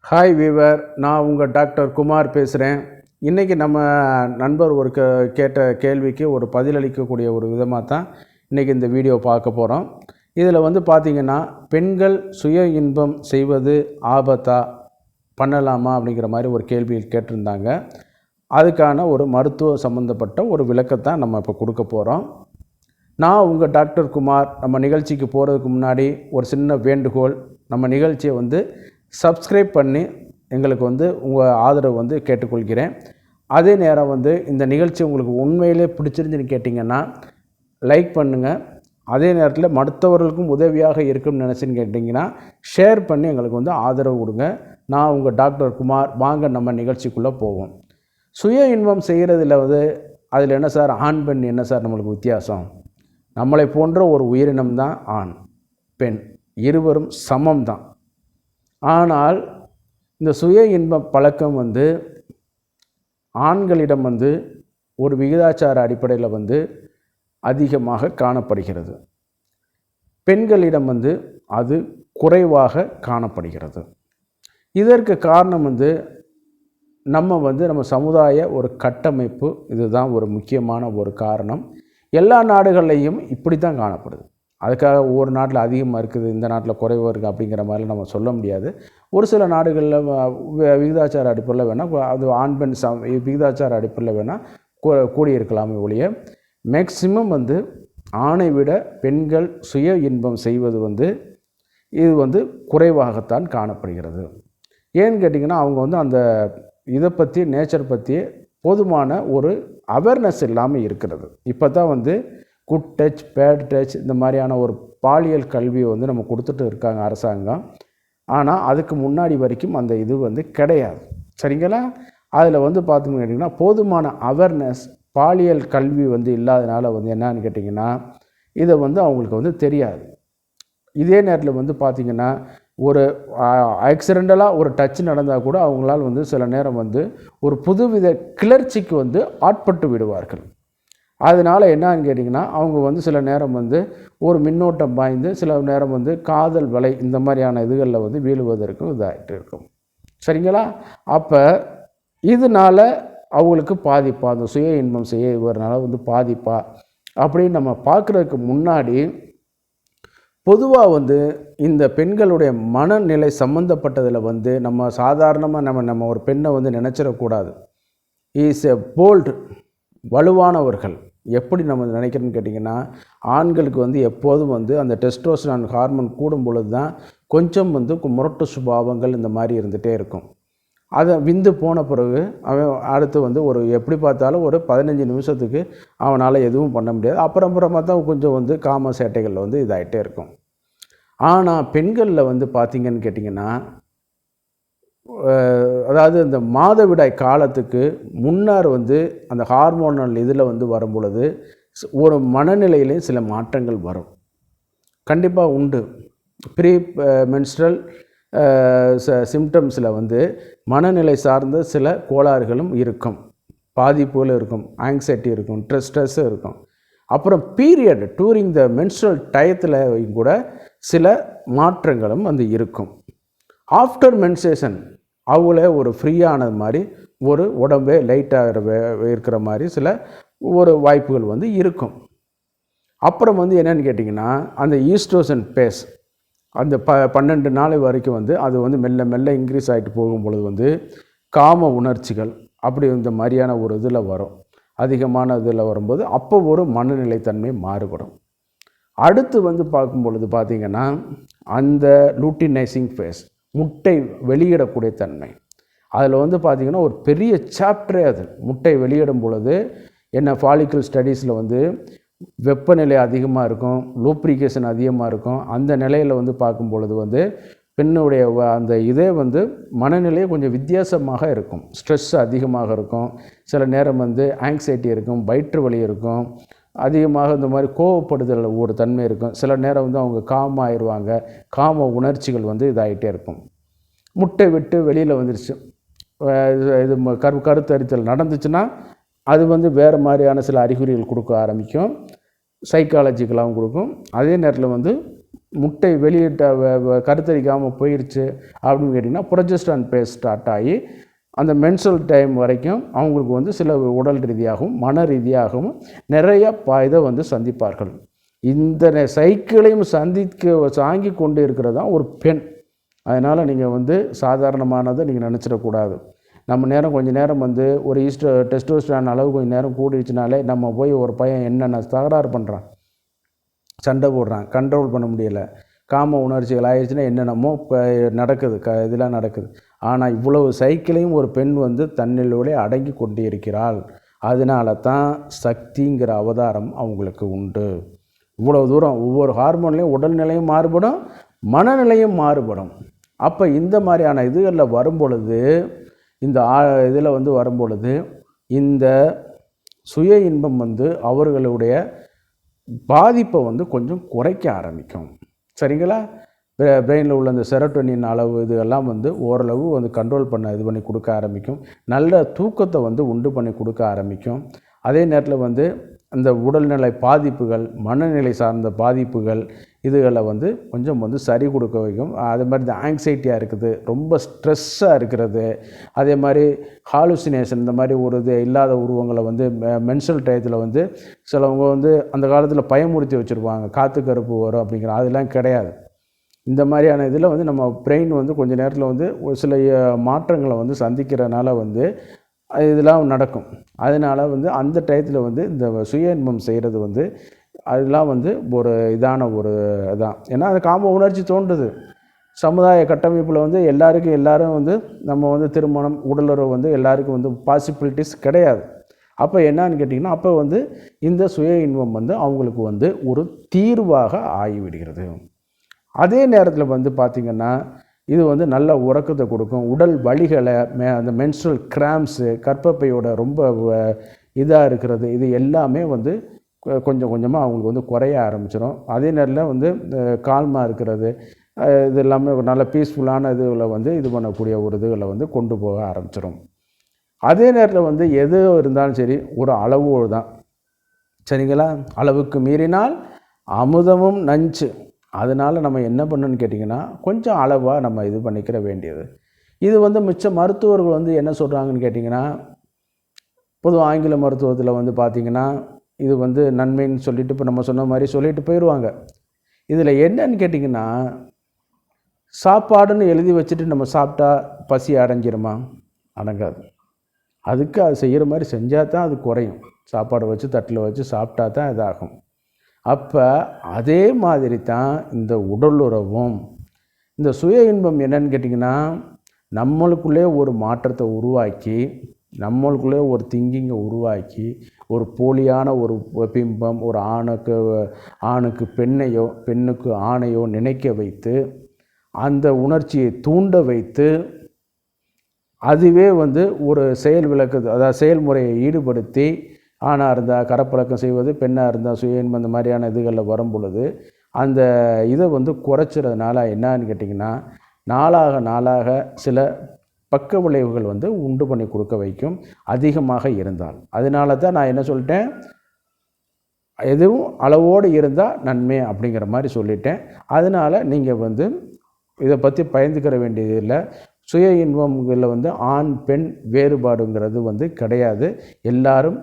Hi viewer, நான் உங்கள் doctor Kumar பேசுகிறேன். இன்றைக்கி நம்ம நண்பர் ஒரு கேட்ட கேள்விக்கு ஒரு பதிலளிக்கக்கூடிய ஒரு விதமாக தான் இன்றைக்கி இந்த வீடியோ பார்க்க போகிறோம். இதில் வந்து பார்த்திங்கன்னா, பெண்கள் சுய இன்பம் செய்வது ஆபத்தா, பண்ணலாமா அப்படிங்கிற மாதிரி ஒரு கேள்வி கேட்டிருந்தாங்க. அதுக்கான ஒரு மருத்துவ சம்மந்தப்பட்ட ஒரு விளக்கத்தான் நம்ம இப்போ கொடுக்க போகிறோம். நான் உங்கள் டாக்டர் குமார். நம்ம நிகழ்ச்சிக்கு போகிறதுக்கு முன்னாடி ஒரு சின்ன வேண்டுகோள், நம்ம நிகழ்ச்சியை வந்து சப்ஸ்கிரைப் பண்ணி எங்களுக்கு வந்து உங்கள் ஆதரவு வந்து கேட்டுக்கொள்கிறேன். அதே நேரம் வந்து இந்த நிகழ்ச்சி உங்களுக்கு உண்மையிலே பிடிச்சிருந்துன்னு கேட்டிங்கன்னா லைக் பண்ணுங்கள். அதே நேரத்தில் மற்றவர்களுக்கும் உதவியாக இருக்குன்னு நினச்சின்னு கேட்டிங்கன்னா ஷேர் பண்ணி எங்களுக்கு வந்து ஆதரவு கொடுங்க. நான் உங்கள் டாக்டர் குமார். வாங்க நம்ம நிகழ்ச்சிக்குள்ளே போவோம். சுய இன்பம் செய்கிறதுல வந்து அதில் என்ன சார், ஆண் பெண் என்ன சார் நம்மளுக்கு வித்தியாசம்? நம்மளை போன்ற ஒரு உயிரினம் தான் ஆண் பெண், இருவரும் சமம் தான். ஆனால் இந்த சுய இன்ப பழக்கம் வந்து ஆண்களிடம் வந்து ஒரு விகிதாச்சார அடிப்படையில் வந்து அதிகமாக காணப்படுகிறது. பெண்களிடம் வந்து அது குறைவாக காணப்படுகிறது. இதற்கு காரணம் வந்து நம்ம சமுதாய ஒரு கட்டமைப்பு. இதுதான் ஒரு முக்கியமான ஒரு காரணம். எல்லா நாடுகள்லையும் இப்படி தான் காணப்படுது. அதுக்காக ஒவ்வொரு நாட்டில் அதிகமாக இருக்குது, இந்த நாட்டில் குறைவாக இருக்குது அப்படிங்கிற மாதிரிலாம் நம்ம சொல்ல முடியாது. ஒரு சில நாடுகளில் விகிதாச்சார அடிப்படையில் வேணால் அது ஆண் பெண் விகிதாச்சார அடிப்படையில் வேணால் கூடியிருக்கலாமே ஒழிய, மேக்சிமம் வந்து ஆணை விட பெண்கள் சுய இன்பம் செய்வது வந்து இது வந்து குறைவாகத்தான் காணப்படுகிறது. ஏன்னு கேட்டிங்கன்னா, அவங்க வந்து அந்த இதை பற்றி, நேச்சர் பற்றி போதுமான ஒரு அவேர்னஸ் இல்லாமல் இருக்கிறது. இப்போ தான் வந்து குட் டச், பேட் டச், இந்த மாதிரியான ஒரு பாலியல் கல்வியை வந்து நம்ம கொடுத்துட்டு இருக்காங்க அரசாங்கம். ஆனால் அதுக்கு முன்னாடி வரைக்கும் அந்த இது வந்து கிடையாது. சரிங்களா? அதில் வந்து பார்த்தோம்னு கேட்டிங்கன்னா, போதுமான அவேர்னஸ், பாலியல் கல்வி வந்து இல்லாதனால வந்து என்னன்னு கேட்டிங்கன்னா, இதை வந்து அவங்களுக்கு வந்து தெரியாது. இதே நேரத்தில் வந்து பார்த்திங்கன்னா, ஒரு ஆக்சிடெண்டலாக ஒரு டச் நடந்தால் கூட அவங்களால் வந்து சில நேரம் வந்து ஒரு புதுவித கிளர்ச்சிக்கு வந்து ஆட்பட்டு விடுவார்கள். அதனால் என்னன்னு கேட்டிங்கன்னா, அவங்க வந்து சில நேரம் வந்து ஒரு மின்னோட்டம் பாய்ந்து சில நேரம் வந்து காதல் வலை இந்த மாதிரியான இதுகளில் வந்து வீழுவதற்கும் இதாகிட்டு இருக்கும். சரிங்களா? அப்போ இதனால் அவங்களுக்கு பாதிப்பா, அந்த சுய இன்பம் செய்வதனால வந்து பாதிப்பா அப்படின்னு நம்ம பார்க்குறதுக்கு முன்னாடி, பொதுவாக வந்து இந்த பெண்களுடைய மனநிலை சம்மந்தப்பட்டதில் வந்து நம்ம சாதாரணமாக நம்ம ஒரு பெண்ணை வந்து நினச்சிடக்கூடாது. Is a bolt, வலுவானவர்கள். எப்படி நம்ம நினைக்கிறோன்னு கேட்டிங்கன்னா, ஆண்களுக்கு வந்து எப்போதும் வந்து அந்த டெஸ்டோஸ்டெரான் ஹார்மோன் கூடும் பொழுது தான் கொஞ்சம் வந்து முரட்டு சுபாவங்கள் இந்த மாதிரி இருந்துகிட்டே இருக்கும். அதை விந்து போன பிறகு அவன் அடுத்து வந்து ஒரு எப்படி பார்த்தாலும் ஒரு 15 நிமிஷத்துக்கு அவனால் எதுவும் பண்ண முடியாது. அப்புறமா தான் கொஞ்சம் வந்து காம சேட்டைகளில் வந்து இதாகிட்டே இருக்கும். ஆனால் பெண்களில் வந்து பார்த்திங்கன்னு கேட்டிங்கன்னா, அதாவது இந்த மாதவிடாய் காலத்துக்கு முன்னர் வந்து அந்த ஹார்மோனல் இதில் வந்து வரும் பொழுது ஒரு மனநிலையிலையும் சில மாற்றங்கள் வரும். கண்டிப்பாக உண்டு. ப்ரீ மென்ஸ்ட்ரல் சிம்டம்ஸில் வந்து மனநிலை சார்ந்த சில கோளாறுகளும் இருக்கும், பாதிப்புகளும் இருக்கும், ஆங்ஸைட்டி இருக்கும், ஸ்ட்ரெஸ் இருக்கும். அப்புறம் பீரியட் டூரிங் த மென்ஸ்ட்ரல் டயத்தில் கூட சில மாற்றங்களும் வந்து இருக்கும். ஆஃப்டர் மென்ஸ்ட்ரேஷன் அவங்களே ஒரு ஃப்ரீயானது மாதிரி, ஒரு உடம்பே லைட்டாக இருக்கிற மாதிரி சில ஒரு வாய்ப்புகள் வந்து இருக்கும். அப்புறம் வந்து என்னென்னு கேட்டிங்கன்னா, அந்த ஈஸ்ட்ரோஜன் பேஸ் அந்த 12 நாள் வரைக்கும் வந்து அது வந்து மெல்ல மெல்ல இன்க்ரீஸ் ஆகிட்டு போகும் பொழுது வந்து காம உணர்ச்சிகள் அப்படி இந்த மாதிரியான ஒரு இதில் வரும். அதிகமான இதில் வரும்போது அப்போ ஒரு மனநிலைத்தன்மை மாறுபடும். அடுத்து வந்து பார்க்கும் பொழுது பார்த்திங்கன்னா, அந்த லூட்டினைசிங் ஃபேஸ், முட்டை வெளியிடக்கூடிய தன்மை, அதில் வந்து பார்த்திங்கன்னா ஒரு பெரிய சாப்டரே அது. முட்டை வெளியிடும் பொழுது என்ன, ஃபாலிக்கல் ஸ்டடீஸில் வந்து வெப்பநிலை அதிகமாக இருக்கும், லூப்ரிகேஷன் அதிகமாக இருக்கும். அந்த நிலையில் வந்து பார்க்கும் பொழுது வந்து பெண்ணுடைய அந்த இதே வந்து மனநிலையே கொஞ்சம் வித்தியாசமாக இருக்கும். ஸ்ட்ரெஸ் அதிகமாக இருக்கும், சில நேரம் வந்து ஆங்ஸைட்டி இருக்கும், வயிற்று வலி இருக்கும், அதிகமாக இந்த மாதிரி கோவப்படுதல் ஒரு தன்மை இருக்கும். சில நேரம் வந்து அவங்க காம ஆயிடுவாங்க, காம உணர்ச்சிகள் வந்து இதாகிட்டே இருக்கும். முட்டை விட்டு வெளியில் வந்துருச்சு, இது கருத்தரித்தல் நடந்துச்சுன்னா அது வந்து வேறு மாதிரியான சில அறிகுறிகள் கொடுக்க ஆரம்பிக்கும், சைக்காலஜிக்கலாகவும் கொடுக்கும். அதே நேரத்தில் வந்து முட்டை வெளியிட்ட கருத்தரிக்காமல் போயிடுச்சு அப்படின்னு கேட்டிங்கன்னா ப்ரொஜெஸ்ட்ரான் பேஸ் ஸ்டார்ட் ஆகி அந்த மென்சுரல் டைம் வரைக்கும் அவங்களுக்கு வந்து சில உடல் ரீதியாகவும் மன ரீதியாகவும் நிறைய இதை வந்து சந்திப்பார்கள். இந்த சைக்கிளையும் தாங்கி கொண்டு இருக்கிறது தான் ஒரு பெண். அதனால் நீங்கள் வந்து சாதாரணமானதை நீங்கள் நினச்சிடக்கூடாது. நம்ம நேரம் கொஞ்சம் நேரம் வந்து ஒரு டெஸ்டோஸ்டரான் அளவு கொஞ்சம் நேரம் கூடிடுச்சுனாலே நம்ம போய் ஒரு பையன் என்னென்ன தகராறு பண்ணுறான், சண்டை போடுறான், கண்ட்ரோல் பண்ண முடியலை, காம உணர்ச்சிகள் ஆயிடுச்சுன்னா என்னென்னமோ நடக்குது, இதெல்லாம் நடக்குது. ஆனால் இவ்வளவு சைக்கிளையும் ஒரு பெண் வந்து தன்னிலோட அடங்கி கொண்டு இருக்கிறாள். அதனால தான் சக்திங்கிற அவதாரம் அவங்களுக்கு உண்டு. இவ்வளவு தூரம் ஒவ்வொரு ஹார்மோன்லேயும் உடல்நிலையும் மாறுபடும், மனநிலையும் மாறுபடும். அப்போ இந்த மாதிரியான இதுகளில் வரும்பொழுது, இந்த இதில் வந்து வரும்பொழுது இந்த சுய இன்பம் வந்து அவர்களுடைய பாதிப்பை வந்து கொஞ்சம் குறைக்க ஆரம்பிக்கும். சரிங்களா? பிரெயினில் உள்ள இந்த செரோட்டோனின் அளவு இதெல்லாம் வந்து ஓரளவு வந்து கண்ட்ரோல் பண்ணி கொடுக்க ஆரம்பிக்கும். நல்ல தூக்கத்தை வந்து உண்டு பண்ணி கொடுக்க ஆரம்பிக்கும். அதே நேரத்தில் வந்து அந்த உடல்நிலை பாதிப்புகள், மனநிலை சார்ந்த பாதிப்புகள் இதுகளை வந்து கொஞ்சம் வந்து சரி கொடுக்க வைக்கும். அதே மாதிரி இந்த ஆங்ஸைட்டியாக இருக்குது, ரொம்ப ஸ்ட்ரெஸ்ஸாக இருக்கிறது, அதே மாதிரி ஹாலுசினேஷன், இந்த மாதிரி ஒரு இது இல்லாத உருவங்களை வந்து மென்சுரல் டயத்தில் வந்து சிலவங்க வந்து அந்த காலத்தில் பயமுறுத்தி வச்சுருப்பாங்க, காற்று கருப்பு வரும் அப்படிங்கிற. அதெல்லாம் கிடையாது. இந்த மாதிரியான இதில் வந்து நம்ம பிரெயின் வந்து கொஞ்சம் நேரத்தில் வந்து ஒரு சில மாற்றங்களை வந்து சந்திக்கிறனால வந்து இதெல்லாம் நடக்கும். அதனால் வந்து அந்த டயத்தில் வந்து இந்த சுய இன்பம் செய்கிறது வந்து அதெல்லாம் வந்து ஒரு இதான ஒரு இதான். ஏன்னா அது காம உணர்ச்சி தோன்றுது. சமுதாய கட்டமைப்பில் வந்து எல்லாரும் வந்து நம்ம வந்து திருமணம், உடலுறவு வந்து எல்லாருக்கும் வந்து பாசிபிலிட்டிஸ் கிடையாது. அப்போ என்னான்னு கேட்டிங்கன்னா, அப்போ வந்து இந்த சுய இன்பம் வந்து அவங்களுக்கு வந்து ஒரு தீர்வாக ஆகிவிடுகிறது. அதே நேரத்தில் வந்து பார்த்திங்கன்னா, இது வந்து நல்ல உறக்கத்தை கொடுக்கும். உடல் வலிகளை, அந்த மென்ஸ்ட்ரல் கிராம்ஸு, கர்ப்பப்பையோட ரொம்ப இதாக இருக்கிறது, இது எல்லாமே வந்து கொஞ்சம் கொஞ்சமாக அவங்களுக்கு வந்து குறைய ஆரம்பிச்சிடும். அதே நேரத்தில் வந்து கால்மாக இருக்கிறது, இது எல்லாமே ஒரு நல்ல பீஸ்ஃபுல்லான இதுகளை வந்து இது பண்ணக்கூடிய ஒரு இதுகளை வந்து கொண்டு போக ஆரம்பிச்சிடும். அதே நேரத்தில் வந்து எது இருந்தாலும் சரி ஒரு அளவோடு தான். சரிங்களா? அளவுக்கு மீறினால் அமுதமும் நஞ்சு. அதனால் நம்ம என்ன பண்ணணும்னு கேட்டிங்கன்னா, கொஞ்சம் அளவாக நம்ம இது பண்ணிக்கிற வேண்டியது. இது வந்து மிச்ச மருத்துவர்கள் வந்து என்ன சொல்கிறாங்கன்னு கேட்டிங்கன்னா, பொதுவாக ஆங்கில மருத்துவத்தில் வந்து பார்த்திங்கன்னா, இது வந்து நன்மைன்னு சொல்லிவிட்டு இப்போ நம்ம சொன்ன மாதிரி சொல்லிட்டு போயிடுவாங்க. இதில் என்னன்னு கேட்டிங்கன்னா, சாப்பாடுன்னு எழுதி வச்சுட்டு நம்ம சாப்பிட்டா பசி அடைஞ்சிருமா? அடங்காது. அதுக்கு அது செய்கிற மாதிரி செஞ்சால் தான் அது குறையும். சாப்பாடை வச்சு தட்டில் வச்சு சாப்பிட்டா தான் இதாகும். அப்போ அதே மாதிரி தான் இந்த உடலுறவும். இந்த சுய இன்பம் என்னன்னு கேட்டிங்கன்னா, நம்மளுக்குள்ளே ஒரு மாற்றத்தை உருவாக்கி, நம்மளுக்குள்ளே ஒரு திங்கிங்கை உருவாக்கி, ஒரு போலியான ஒரு பிம்பம், ஒரு ஆணுக்கு பெண்ணையோ பெண்ணுக்கு ஆணையோ நினைக்க வைத்து, அந்த உணர்ச்சியை தூண்ட வைத்து, அதுவே வந்து ஒரு செயல் விளக்கு, அதாவது செயல்முறையை ஈடுபடுத்தி, ஆணாக இருந்தால் கரப்பழக்கம் செய்வது, பெண்ணாக இருந்தால் சுய இன்பம், இந்த மாதிரியான இதுகளில் வரும் பொழுது அந்த இதை வந்து குறைச்சிறதுனால என்னான்னு கேட்டிங்கன்னா, நாளாக சில பக்க விளைவுகள் வந்து உண்டு பண்ணி கொடுக்க வைக்கும், அதிகமாக இருந்தால். அதனால தான் நான் என்ன சொல்லிட்டேன், எதுவும் அளவோடு இருந்தால் நன்மை அப்படிங்கிற மாதிரி சொல்லிட்டேன். அதனால் நீங்கள் வந்து இதை பற்றி பயந்துக்கிற வேண்டியது இல்லை. சுய இன்பங்களில் வந்து ஆண் பெண் வேறுபாடுங்கிறது வந்து கிடையாது. எல்லாரும்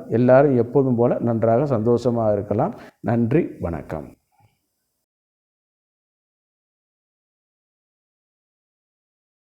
எப்போதும் போல் நன்றாக சந்தோஷமாக இருக்கலாம். நன்றி, வணக்கம்.